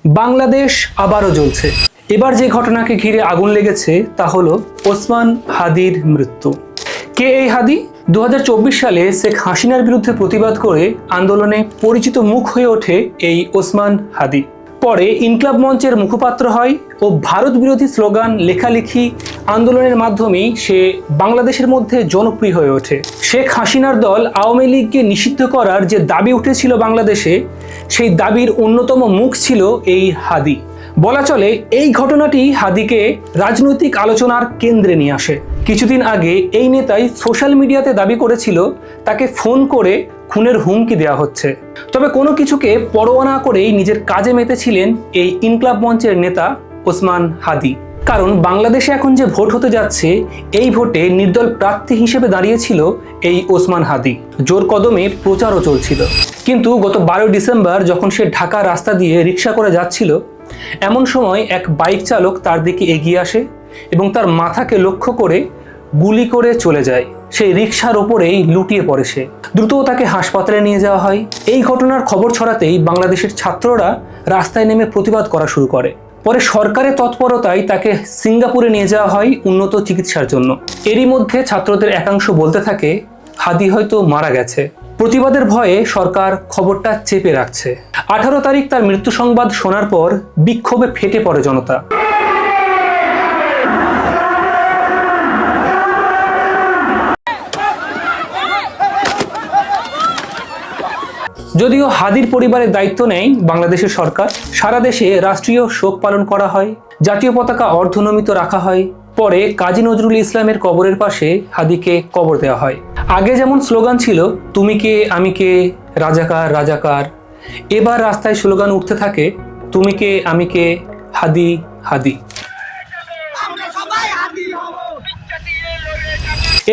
বাংলাদেশ আবারও জ্বলছে। এবার যে ঘটনাকে ঘিরে আগুন লেগেছে তা হলো ওসমান হাদির মৃত্যু। কে এই হাদি? 2024 সালে শেখ হাসিনার বিরুদ্ধে প্রতিবাদ করে আন্দোলনে পরিচিত মুখ হয়ে ওঠে এই ওসমান হাদি। পরে ইনকলাব মঞ্চের মুখপাত্র হয় ও ভারত বিরোধী স্লোগান লেখালেখি আন্দোলনের মাধ্যমেই সে বাংলাদেশের মধ্যে জনপ্রিয় হয়ে ওঠে। শেখ হাসিনার দল আওয়ামী লীগকে নিষিদ্ধ করার যে দাবি উঠেছিল বাংলাদেশে, সেই দাবির অন্যতম মুখ ছিল এই হাদি। বলা চলে এই ঘটনাটি হাদিকে রাজনৈতিক আলোচনার কেন্দ্রে নিয়ে আসে। কিছুদিন আগে এই নেতাই সোশ্যাল মিডিয়াতে দাবি করেছিল তাকে ফোন করে খুনের হুমকি দেওয়া হচ্ছে। তবে কোনো কিছুকে পরোয়া না করেই নিজের কাজে মেতেছিলেন এই ইনকলাব মঞ্চের নেতা ওসমান হাদি। কারণ বাংলাদেশে এখন যে ভোট হতে যাচ্ছে, এই ভোটে নির্দল প্রার্থী হিসেবে দাঁড়িয়েছিল এই ওসমান হাদি। জোর কদমে প্রচারও চলছিল। কিন্তু গত 12 ডিসেম্বর যখন সে ঢাকা রাস্তা দিয়ে রিক্সা করে যাচ্ছিল, এমন সময় এক বাইক চালক তার দিকে এগিয়ে আসে এবং তার মাথাকে লক্ষ্য করে গুলি করে চলে যায়। সেই রিক্সার ওপরেই লুটিয়ে পড়ে সে। দ্রুত তাকে হাসপাতালে নিয়ে যাওয়া হয়। এই ঘটনার খবর ছড়াতেই বাংলাদেশের ছাত্ররা রাস্তায় নেমে প্রতিবাদ করা শুরু করে। পরে সরকারের তৎপরতায় তাকে সিঙ্গাপুরে নিয়ে যাওয়া হয় উন্নত চিকিৎসার জন্য। এরই মধ্যে ছাত্রদের একাংশ বলতে থাকে হাদি হয়তো মারা গেছে। প্রতিবাদের ভয়ে সরকার খবরটা চেপে রাখছে। 18 তারিখ তার মৃত্যু সংবাদ শোনার পর বিক্ষোভে ফেটে পড়ে জনতা। যদিও হাদির পরিবারের দায়িত্ব নেয় বাংলাদেশের সরকার, সারা দেশে রাষ্ট্রীয় শোক পালন করা হয়, জাতীয় পতাকা অর্ধনমিত রাখা হয়। পরে কাজী নজরুল ইসলামের কবরের পাশে হাদিকে কবর দেওয়া হয়। আগে যেমন স্লোগান ছিল তুমি কে আমি কে, রাজাকার রাজাকার, এবার রাস্তায় স্লোগান উঠতে থাকে তুমি কে আমি কে, হাদি হাদি।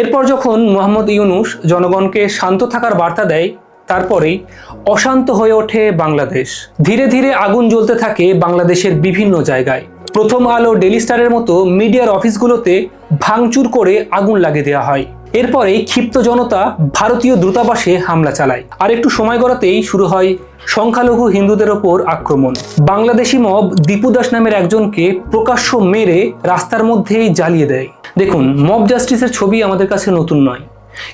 এরপর যখন মোহাম্মদ ইউনূস জনগণকে শান্ত থাকার বার্তা দেয়, তারপরেই অশান্ত হয়ে ওঠে বাংলাদেশ। ধীরে ধীরে আগুন জ্বলতে থাকে বাংলাদেশের বিভিন্ন জায়গায়। প্রথম আলো, ডেইলি স্টারের মতো মিডিয়ার অফিসগুলোতে ভাঙচুর করে আগুন লাগিয়ে দেওয়া হয়। এরপরে ক্ষিপ্ত জনতা ভারতীয় দূতাবাসে হামলা চালায়। আর একটু সময় গড়াতেই শুরু হয় সংখ্যালঘু হিন্দুদের ওপর আক্রমণ। বাংলাদেশি মব দীপু দাস নামের একজনকে প্রকাশ্য মেরে রাস্তার মধ্যেই জ্বালিয়ে দেয়। দেখুন, মব জাস্টিসের ছবি আমাদের কাছে নতুন নয়,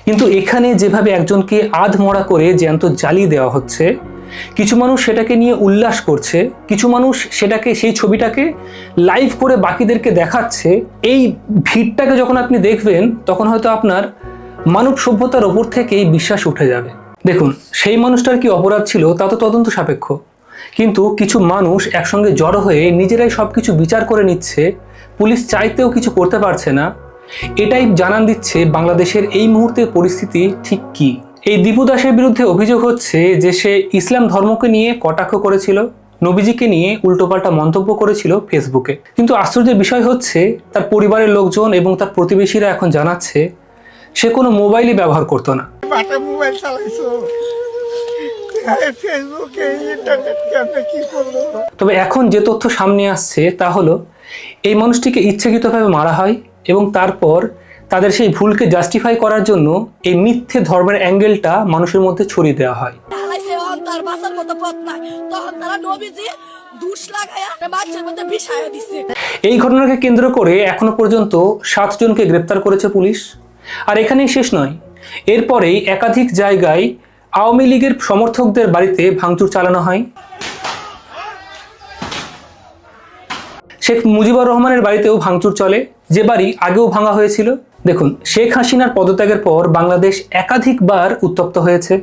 কিন্তু এখানে যেভাবে একজনকে আধমরা করে জ্যান্ত জ্বালিয়ে দেওয়া হচ্ছে, কিছু মানুষ সেটাকে নিয়ে উল্লাস করছে, কিছু মানুষ সেই ছবিটাকে লাইভ করে বাকিদেরকে দেখাচ্ছে। এই ভিড়টাকে যখন আপনি দেখবেন, তখন হয়তো আপনার মানব সভ্যতার ওপর থেকেই বিশ্বাস উঠে যাবে। দেখুন, সেই মানুষটার কি অপরাধ ছিল তা তো তদন্ত সাপেক্ষ, কিন্তু কিছু মানুষ একসঙ্গে জড়ো হয়ে নিজেরাই সবকিছু বিচার করে নিচ্ছে, পুলিশ চাইতেও কিছু করতে পারছে না। এটাই জানান দিচ্ছে বাংলাদেশের এই মুহূর্তের পরিস্থিতি ঠিক কি। এই দীপু দাসের বিরুদ্ধে অভিযোগ হচ্ছে যে সে ইসলাম ধর্মকে নিয়ে কটাক্ষ করেছিল, নবীজিকে নিয়ে উল্টোপাল্টা মন্তব্য করেছিল ফেসবুকে। কিন্তু আশ্চর্যের বিষয় হচ্ছে তার পরিবারের লোকজন এবং তার প্রতিবেশীরা এখন জানাচ্ছে সে কোনো মোবাইলই ব্যবহার করতো না। তবে এখন যে তথ্য সামনে আসছে তা হলো এই মানুষটিকে ইচ্ছাকৃতভাবে মারা হয় এবং তারপর তাদের সেই ভুলকে জাস্টিফাই করার জন্য এই মিথ্যে ধর্মের অ্যাঙ্গেলটা মানুষের মধ্যে ছড়িয়ে দেওয়া হয়। এই ঘটনাকে কেন্দ্র করে এখনো পর্যন্ত 7 জনকে গ্রেপ্তার করেছে পুলিশ। আর এখানেই শেষ নয়, এরপরেই একাধিক জায়গায় আওয়ামী লীগের সমর্থকদের বাড়িতে ভাঙচুর চালানো হয়। শেখ মুজিবুর রহমানের বাড়িতেও ভাঙচুর চলে, যে বাড়ি আগেও ভাঙা হয়েছিল। দেখুন, শেখ হাসিনার পদত্যাগের পর বাংলাদেশ একাধিকবার উত্তপ্ত হয়েছে।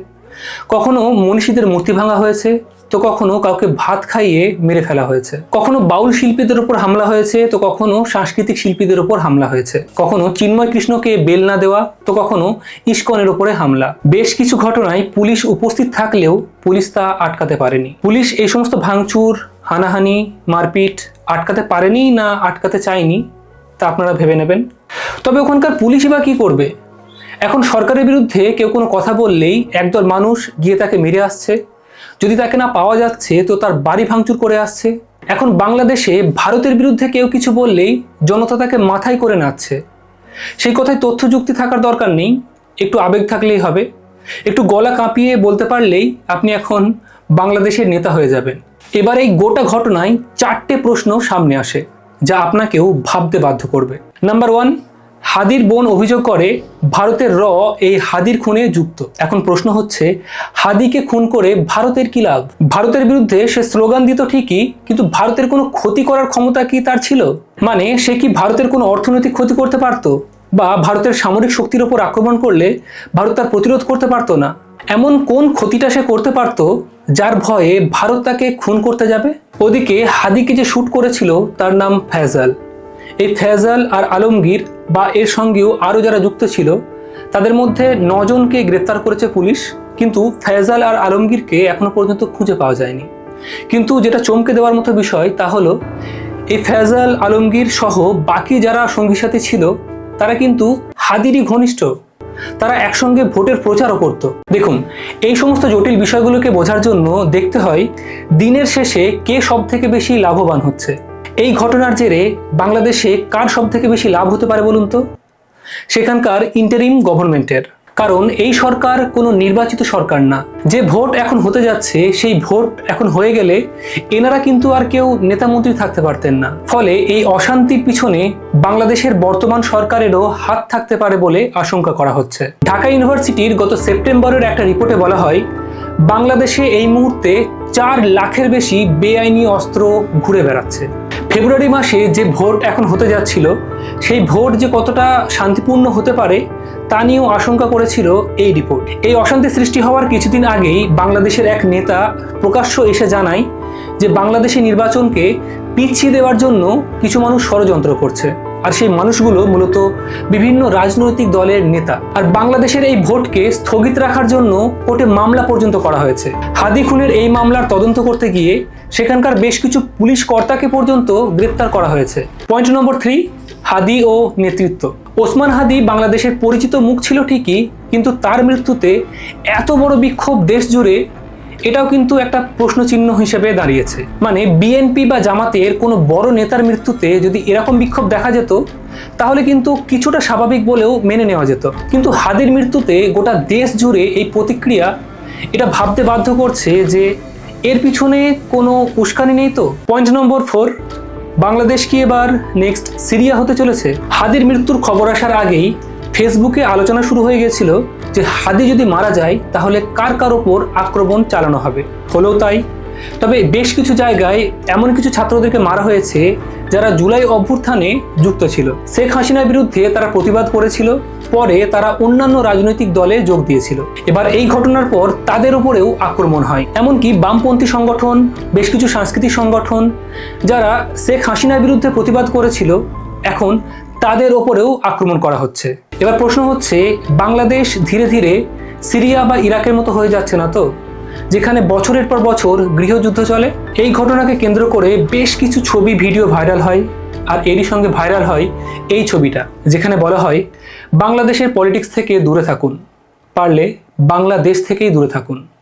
কখনো মনীষীদের মূর্তি ভাঙা হয়েছে, তো কখনো কাউকে ভাত খাইয়ে মেরে ফেলা হয়েছে। কখনো বাউল শিল্পীদের উপর হামলা হয়েছে, তো কখনো সাংস্কৃতিক শিল্পীদের উপর হামলা হয়েছে। কখনো চিন্ময় কৃষ্ণকে বেল না দেওয়া, তো কখনো ইস্কনের উপরে হামলা। বেশ কিছু ঘটনায় পুলিশ উপস্থিত থাকলেও পুলিশ তা আটকাতে পারেনি। পুলিশ এই সমস্ত ভাঙচুর, হানাহানি, মারপিট আটকাতে পারেনি না আটকাতে চায়নি তা আপনারা ভেবে নেবেন। তবে ওখানকার পুলিশই বা কি করবে? এখন সরকারের বিরুদ্ধে কেউ কোনো কথা বললেই একদল মানুষ গিয়ে তাকে মেরে আসছে, যদি তাকে না পাওয়া যাচ্ছে তো তার বাড়ি ভাঙচুর করে আসছে। এখন বাংলাদেশে ভারতের বিরুদ্ধে কেউ কিছু বললেই জনতা তাকে মাথায় করে নাচছে। সেই কথায় তথ্য যুক্তি থাকার দরকার নেই, একটু আবেগ থাকলেই হবে। একটু গলা কাঁপিয়ে বলতে পারলেই আপনি এখন বাংলাদেশের নেতা হয়ে যাবেন। এবার এই গোটা ঘটনায় 4টে প্রশ্ন সামনে আসে যা আপনাকেও ভাবতে বাধ্য করবে। নাম্বার 1, হাদির বোন অভিযোগ করে ভারতের এই হাদির খুনে যুক্ত। এখন প্রশ্ন হচ্ছে, হাদিকে খুন করে ভারতের কি লাভ? ভারতের বিরুদ্ধে সে স্লোগান দিত ঠিকই, কিন্তু ভারতের কোনো ক্ষতি করার ক্ষমতা কি তার ছিল? মানে সে কি ভারতের কোনো অর্থনৈতিক ক্ষতি করতে পারতো, বা ভারতের সামরিক শক্তির ওপর আক্রমণ করলে ভারত তার প্রতিরোধ করতে পারতো না? এমন কোন ক্ষতিটা সে করতে পারতো যার ভয়ে ভারত তাকে খুন করতে যাবে? ওদিকে হাদিকে যে শুট করেছিল তার নাম ফয়সাল। এই ফয়সাল আর আলমগীর বা এর সঙ্গেও আরও যারা যুক্ত ছিল তাদের মধ্যে 9 জনকে গ্রেফতার করেছে পুলিশ, কিন্তু ফয়সাল আর আলমগীরকে এখনো পর্যন্ত খুঁজে পাওয়া যায়নি। কিন্তু যেটা চমকে দেওয়ার মতো বিষয় তা হলো, এই ফয়সাল, আলমগীর সহ বাকি যারা সঙ্গী সাথী ছিল তারা কিন্তু হাদিরই ঘনিষ্ঠ। তারা একসঙ্গে ভোটের প্রচারও করত। দেখুন, এই সমস্ত জটিল বিষয়গুলোকে বোঝার জন্য দেখতে হয় দিনের শেষে কে সব থেকে বেশি লাভবান হচ্ছে। এই ঘটনার জেরে বাংলাদেশে কার সব থেকে বেশি লাভ হতে পারে বলুন তো? সেখানকার ইন্টারিম গভর্নমেন্টের। কারণ এই সরকার কোনো নির্বাচিত সরকার না। যে ভোট এখন হতে যাচ্ছে সেই ভোট এখন হয়ে গেলে এনারা কিন্তু আর কেউ নেতামন্ত্রী থাকতে পারতেন না। ফলে এই অশান্তির পিছনে বাংলাদেশের বর্তমান সরকারেরও হাত থাকতে পারে বলে আশঙ্কা করা হচ্ছে। ঢাকা ইউনিভার্সিটির গত সেপ্টেম্বরের একটা রিপোর্টে বলা হয়, বাংলাদেশে এই মুহূর্তে 4 লাখের বেশি বেআইনি অস্ত্র ঘুরে বেড়াচ্ছে। ফেব্রুয়ারি মাসে যে ভোট এখন হতে যাচ্ছিল সেই ভোট যে কতটা শান্তিপূর্ণ হতে পারে তা নিয়েও আশঙ্কা করেছিল এই রিপোর্ট। এই অশান্তি সৃষ্টি হওয়ার কিছুদিন আগেই বাংলাদেশের এক নেতা প্রকাশ্য এসে জানায় যে বাংলাদেশি নির্বাচনকে পিছিয়ে দেওয়ার জন্য কিছু মানুষ ষড়যন্ত্র করছে, আর সেই মানুষগুলো মূলত বিভিন্ন রাজনৈতিক দলের নেতা। আর বাংলাদেশের এই ভোটকে স্থগিত রাখার জন্য কোর্টে মামলা পর্যন্ত করা হয়েছে। হাদি খুনের এই মামলার তদন্ত করতে গিয়ে সেখানকার বেশ কিছু পুলিশ কর্তাকে পর্যন্ত গ্রেপ্তার করা হয়েছে। পয়েন্ট নম্বর 3, হাদি ও নেতৃত্ব। ওসমান হাদি বাংলাদেশের পরিচিত মুখ ছিল ঠিকই, কিন্তু তার মৃত্যুতে এত বড় বিক্ষোভ দেশ জুড়ে, এটাও কিন্তু একটা প্রশ্নচিহ্ন হিসেবে দাঁড়িয়েছে। মানে বিএনপি বা জামাতের কোনো বড় নেতার মৃত্যুতে যদি এরকম বিক্ষোভ দেখা যেত তাহলে কিন্তু কিছুটা স্বাভাবিক বলেও মেনে নেওয়া যেত, কিন্তু হাদির মৃত্যুতে গোটা দেশ জুড়ে এই প্রতিক্রিয়া এটা ভাবতে বাধ্য করছে যে এর পিছনে কোনো উস্কানি নেই তো। পয়েন্ট নম্বর 4, বাংলাদেশ কি এবার নেক্সট সিরিয়া হতে চলেছে? হাদির মৃত্যুর খবর আসার আগেই ফেসবুকে আলোচনা শুরু হয়ে গেছিল যে হাদি যদি মারা যায় তাহলে কার কার ওপর আক্রমণ চালানো হবে। হলেও তাই। তবে বেশ কিছু জায়গায় এমন কিছু ছাত্রদেরকে মারা হয়েছে যারা জুলাই অভ্যুত্থানে যুক্ত ছিল। শেখ হাসিনার বিরুদ্ধে তারা প্রতিবাদ করেছিল, পরে তারা অন্যান্য রাজনৈতিক দলে যোগ দিয়েছিল। এবার এই ঘটনার পর তাদের উপরেও আক্রমণ হয়। এমনকি বামপন্থী সংগঠন, বেশ কিছু সাংস্কৃতিক সংগঠন যারা শেখ হাসিনার বিরুদ্ধে প্রতিবাদ করেছিল, এখন তাদের ওপরেও আক্রমণ করা হচ্ছে। এবার প্রশ্ন হচ্ছে, বাংলাদেশ ধীরে ধীরে সিরিয়া বা ইরাকের মতো হয়ে যাচ্ছে না তো, যেখানে বছরের পর বছর গৃহযুদ্ধ চলে? এই ঘটনাকে কেন্দ্র করে বেশ কিছু ছবি, ভিডিও ভাইরাল হয়, আর এরই সঙ্গে ভাইরাল হয় এই ছবিটা, যেখানে বলা হয় বাংলাদেশের পলিটিক্স থেকে দূরে থাকুন, পারলে বাংলাদেশ থেকেই দূরে থাকুন।